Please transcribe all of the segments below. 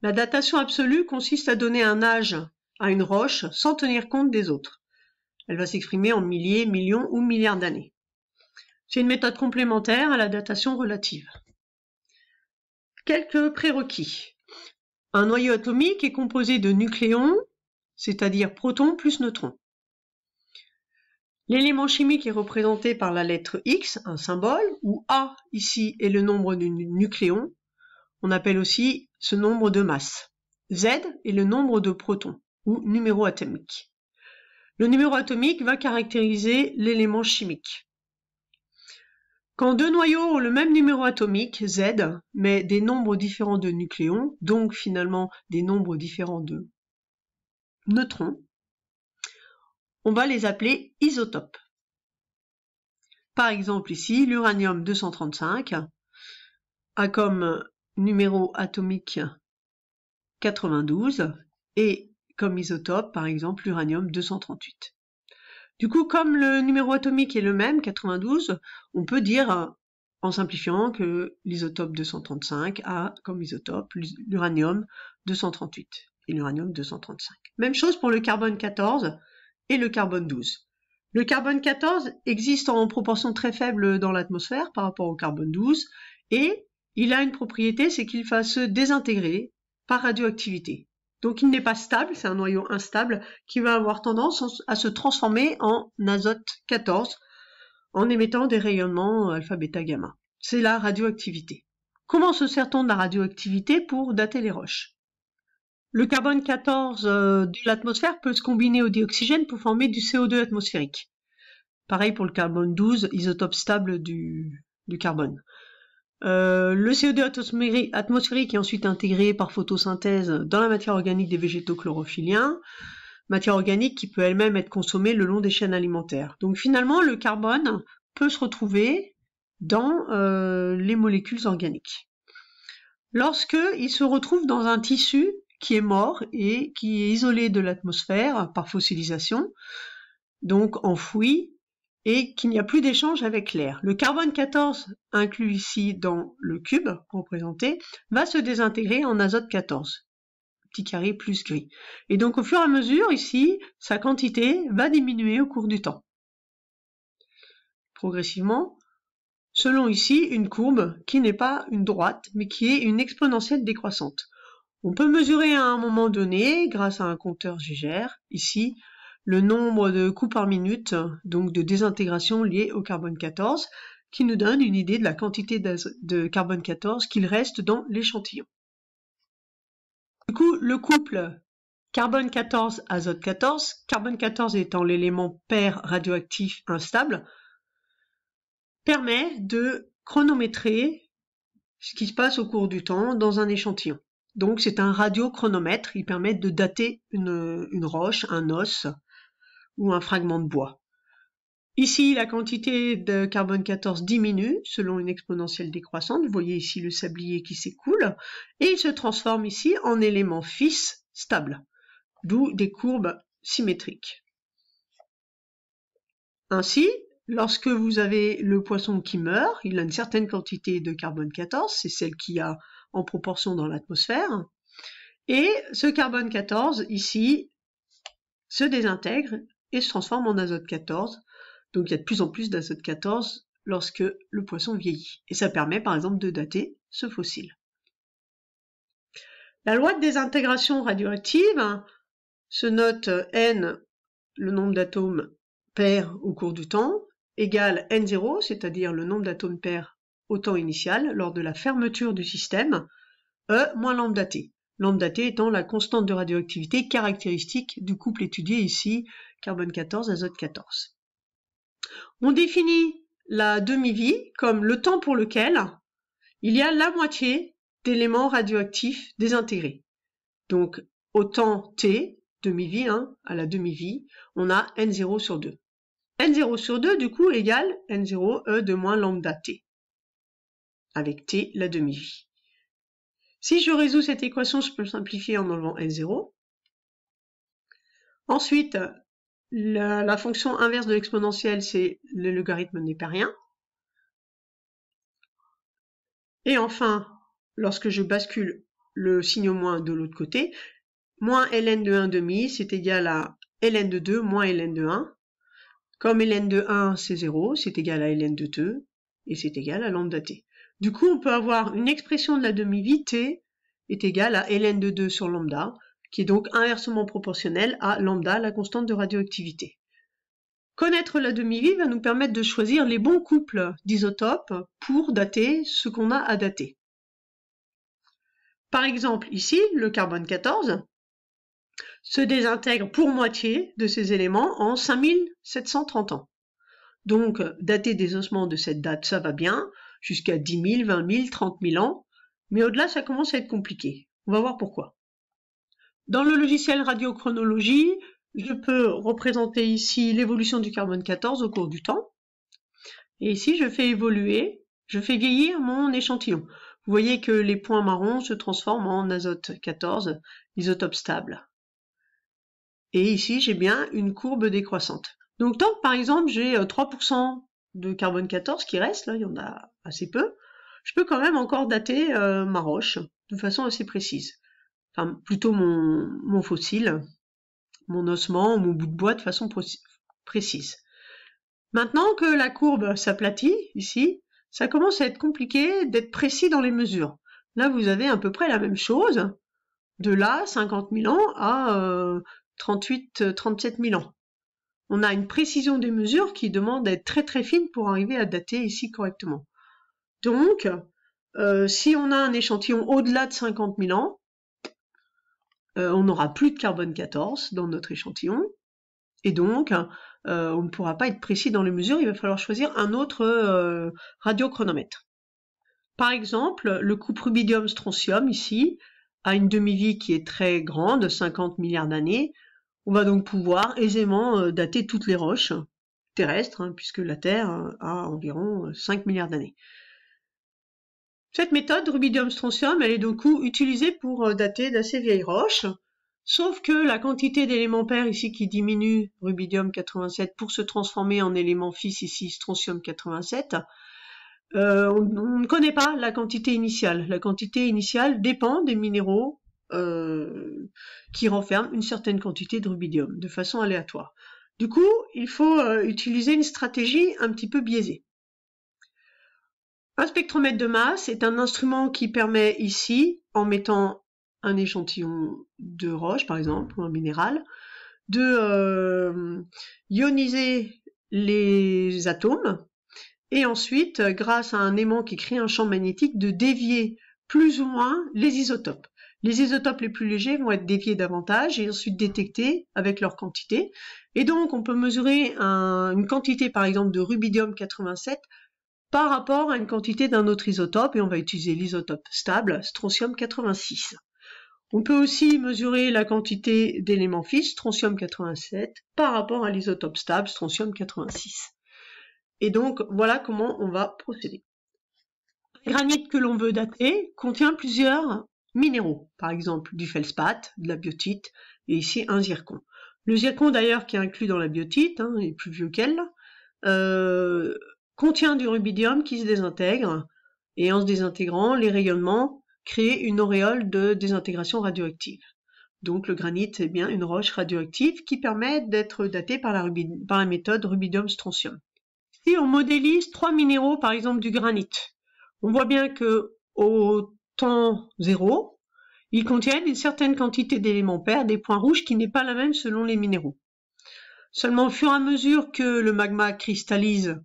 La datation absolue consiste à donner un âge à une roche sans tenir compte des autres. Elle va s'exprimer en milliers, millions ou milliards d'années. C'est une méthode complémentaire à la datation relative. Quelques prérequis. Un noyau atomique est composé de nucléons, c'est-à-dire protons plus neutrons. L'élément chimique est représenté par la lettre X, un symbole, où A ici est le nombre de nucléons. On appelle aussi ce nombre de masse. Z est le nombre de protons, ou numéro atomique. Le numéro atomique va caractériser l'élément chimique. Quand deux noyaux ont le même numéro atomique, Z, mais des nombres différents de nucléons, donc finalement des nombres différents de neutrons, on va les appeler isotopes. Par exemple ici, l'uranium-235 a comme numéro atomique 92 et comme isotope, par exemple, l'uranium-238. Du coup, comme le numéro atomique est le même, 92, on peut dire, en simplifiant, que l'isotope 235 a comme isotope l'uranium-238 et l'uranium-235. Même chose pour le carbone 14 et le carbone 12. Le carbone 14 existe en proportion très faible dans l'atmosphère par rapport au carbone 12 et il a une propriété, c'est qu'il va se désintégrer par radioactivité. Donc il n'est pas stable, c'est un noyau instable qui va avoir tendance à se transformer en azote 14 en émettant des rayonnements alpha, bêta, gamma. C'est la radioactivité. Comment se sert-on de la radioactivité pour dater les roches? Le carbone 14 de l'atmosphère peut se combiner au dioxygène pour former du CO2 atmosphérique. Pareil pour le carbone 12, isotope stable du carbone. Le CO2 atmosphérique est ensuite intégré par photosynthèse dans la matière organique des végétaux chlorophylliens, matière organique qui peut elle-même être consommée le long des chaînes alimentaires. Donc finalement, le carbone peut se retrouver dans les molécules organiques. Lorsqu'il se retrouve dans un tissu qui est mort et qui est isolé de l'atmosphère par fossilisation, donc enfoui, et qu'il n'y a plus d'échange avec l'air. Le carbone 14, inclus ici dans le cube représenté, va se désintégrer en azote 14, petit carré plus gris. Et donc au fur et à mesure, ici, sa quantité va diminuer au cours du temps. Progressivement, selon ici une courbe qui n'est pas une droite, mais qui est une exponentielle décroissante. On peut mesurer à un moment donné, grâce à un compteur Geiger, ici, le nombre de coups par minute, donc de désintégration liée au carbone 14, qui nous donne une idée de la quantité de carbone 14 qu'il reste dans l'échantillon. Du coup, le couple carbone 14, azote 14, carbone 14 étant l'élément pair radioactif instable, permet de chronométrer ce qui se passe au cours du temps dans un échantillon. Donc c'est un radiochronomètre, il permet de dater une roche, un os, ou un fragment de bois. Ici, la quantité de carbone 14 diminue selon une exponentielle décroissante. Vous voyez ici le sablier qui s'écoule et il se transforme ici en élément fils stable, d'où des courbes symétriques. Ainsi, lorsque vous avez le poisson qui meurt, il a une certaine quantité de carbone 14, c'est celle qu'il y a en proportion dans l'atmosphère, et ce carbone 14 ici se désintègre et se transforme en azote 14. Donc il y a de plus en plus d'azote 14 lorsque le poisson vieillit. Et ça permet par exemple de dater ce fossile. La loi de désintégration radioactive se note N, le nombre d'atomes pairs au cours du temps, égale N0, c'est-à-dire le nombre d'atomes pairs au temps initial lors de la fermeture du système, E moins lambda T. Lambda T étant la constante de radioactivité caractéristique du couple étudié ici, carbone 14, azote 14. On définit la demi-vie comme le temps pour lequel il y a la moitié d'éléments radioactifs désintégrés. Donc au temps T, demi-vie, à la demi-vie, on a N0 sur 2. N0 sur 2 du coup égale N0 E de moins lambda T, avec T la demi-vie. Si je résous cette équation, je peux le simplifier en enlevant N0. Ensuite, la fonction inverse de l'exponentielle, c'est le logarithme népérien. Et enfin, lorsque je bascule le signe moins de l'autre côté. Moins ln de 1 demi, c'est égal à ln de 2 moins ln de 1. Comme ln de 1, c'est 0, c'est égal à ln de 2, et c'est égal à lambda t. Du coup, on peut avoir une expression de la demi-vie t est égale à ln de 2 sur lambda, qui est donc inversement proportionnel à lambda, la constante de radioactivité. Connaître la demi-vie va nous permettre de choisir les bons couples d'isotopes pour dater ce qu'on a à dater. Par exemple, ici, le carbone 14 se désintègre pour moitié de ses éléments en 5730 ans. Donc, dater des ossements de cette date, ça va bien, jusqu'à 10 000, 20 000, 30 000 ans, mais au-delà, ça commence à être compliqué. On va voir pourquoi. Dans le logiciel radiochronologie, je peux représenter ici l'évolution du carbone 14 au cours du temps. Et ici, je fais vieillir mon échantillon. Vous voyez que les points marrons se transforment en azote 14, isotope stable. Et ici, j'ai bien une courbe décroissante. Donc, tant que par exemple, j'ai 3% de carbone 14 qui reste, là, il y en a assez peu, je peux quand même encore dater ma roche de façon assez précise. Enfin, plutôt mon fossile, mon ossement, mon bout de bois de façon précise. Maintenant que la courbe s'aplatit, ici, ça commence à être compliqué d'être précis dans les mesures. Là, vous avez à peu près la même chose, de là, 50 000 ans à 37 000 ans. On a une précision des mesures qui demande d'être très très fine pour arriver à dater ici correctement. Donc, si on a un échantillon au-delà de 50 000 ans, on n'aura plus de carbone 14 dans notre échantillon, et donc on ne pourra pas être précis dans les mesures, il va falloir choisir un autre radiochronomètre. Par exemple, le couple rubidium-strontium ici a une demi-vie qui est très grande, 50 milliards d'années. On va donc pouvoir aisément dater toutes les roches terrestres, puisque la Terre a environ 5 milliards d'années. Cette méthode, rubidium-strontium, elle est donc utilisée pour dater d'assez vieilles roches, sauf que la quantité d'éléments pairs ici qui diminue, rubidium 87, pour se transformer en élément fils ici, strontium 87, on ne connaît pas la quantité initiale. La quantité initiale dépend des minéraux qui renferment une certaine quantité de rubidium, de façon aléatoire. Du coup, il faut utiliser une stratégie un petit peu biaisée. Un spectromètre de masse est un instrument qui permet ici, en mettant un échantillon de roche, par exemple, ou un minéral, de ioniser les atomes, et ensuite, grâce à un aimant qui crée un champ magnétique, de dévier plus ou moins les isotopes. Les isotopes les plus légers vont être déviés davantage et ensuite détectés avec leur quantité. Et donc, on peut mesurer une quantité, par exemple, de rubidium 87 par rapport à une quantité d'un autre isotope, et on va utiliser l'isotope stable, strontium 86. On peut aussi mesurer la quantité d'éléments fils, strontium 87, par rapport à l'isotope stable, strontium 86. Et donc, voilà comment on va procéder. Le granit que l'on veut dater contient plusieurs minéraux, par exemple du feldspath, de la biotite, et ici un zircon. Le zircon d'ailleurs qui est inclus dans la biotite, est plus vieux qu'elle, contient du rubidium qui se désintègre, et en se désintégrant, les rayonnements créent une auréole de désintégration radioactive. Donc le granit est bien une roche radioactive qui permet d'être datée par la méthode rubidium-strontium. Si on modélise 3 minéraux, par exemple du granit, on voit bien que au temps 0, ils contiennent une certaine quantité d'éléments pairs, des points rouges, qui n'est pas la même selon les minéraux. Seulement au fur et à mesure que le magma cristallise,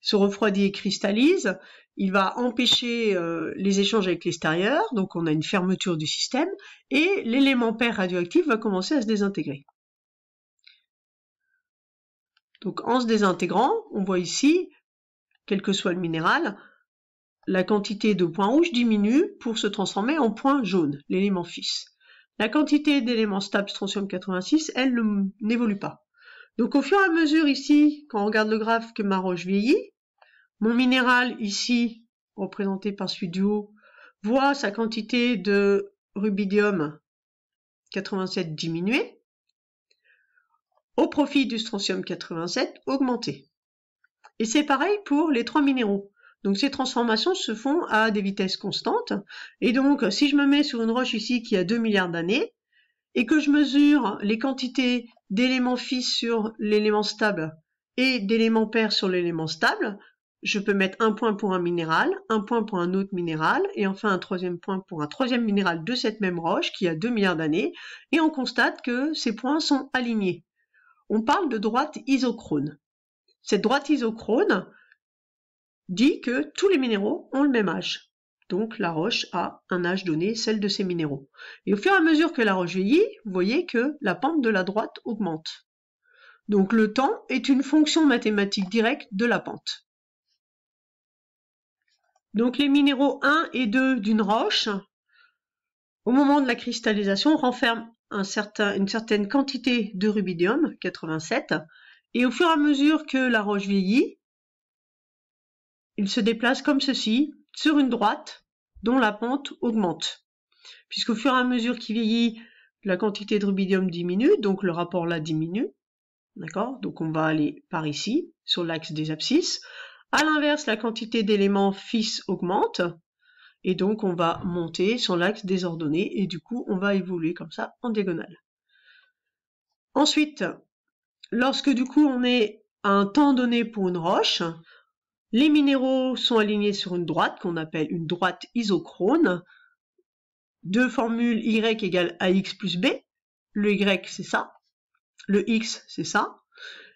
se refroidit et cristallise, il va empêcher les échanges avec l'extérieur, donc on a une fermeture du système, et l'élément pair radioactif va commencer à se désintégrer. Donc en se désintégrant, on voit ici, quel que soit le minéral, la quantité de points rouges diminue pour se transformer en point jaune, l'élément fils. La quantité d'éléments stables strontium 86, elle n'évolue pas. Donc au fur et à mesure ici, quand on regarde le graphe que ma roche vieillit, mon minéral ici, représenté par celui du haut, voit sa quantité de rubidium 87 diminuer, au profit du strontium 87 augmenter. Et c'est pareil pour les 3 minéraux. Donc ces transformations se font à des vitesses constantes. Et donc si je me mets sur une roche ici qui a 2 milliards d'années, et que je mesure les quantités d'éléments fixes sur l'élément stable et d'éléments pairs sur l'élément stable, je peux mettre un point pour un minéral, un point pour un autre minéral, et enfin un troisième point pour un troisième minéral de cette même roche qui a 2 milliards d'années, et on constate que ces points sont alignés. On parle de droite isochrone. Cette droite isochrone dit que tous les minéraux ont le même âge. Donc la roche a un âge donné, celle de ces minéraux. Et au fur et à mesure que la roche vieillit, vous voyez que la pente de la droite augmente. Donc le temps est une fonction mathématique directe de la pente. Donc les minéraux 1 et 2 d'une roche, au moment de la cristallisation, renferment une certaine quantité de rubidium, 87, et au fur et à mesure que la roche vieillit, il se déplace comme ceci, sur une droite dont la pente augmente. Puisqu'au fur et à mesure qu'il vieillit, la quantité de rubidium diminue, donc le rapport là diminue. D'accord? Donc on va aller par ici, sur l'axe des abscisses. À l'inverse, la quantité d'éléments fixes augmente, et donc on va monter sur l'axe des ordonnées, et du coup on va évoluer comme ça en diagonale. Ensuite, lorsque du coup on est à un temps donné pour une roche, les minéraux sont alignés sur une droite qu'on appelle une droite isochrone. Deux formules y égale ax plus b. Le y c'est ça, le x c'est ça.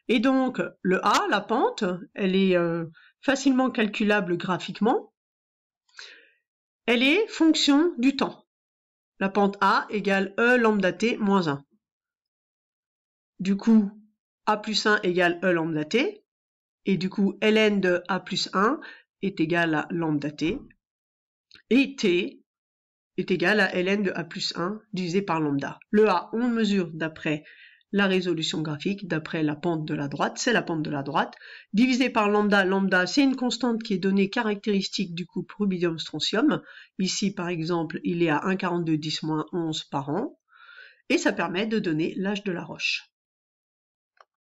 Et donc le a, la pente, elle est facilement calculable graphiquement. Elle est fonction du temps. La pente a égale e lambda t moins 1. Du coup, a plus 1 égale e lambda t. Et du coup, ln de a plus 1 est égal à lambda t, et t est égal à ln de a plus 1 divisé par lambda. Le a, on le mesure d'après la résolution graphique, d'après la pente de la droite, c'est la pente de la droite, divisé par lambda. Lambda, c'est une constante qui est donnée caractéristique du couple rubidium-strontium. Ici, par exemple, il est à 1,42 10-11 par an, et ça permet de donner l'âge de la roche.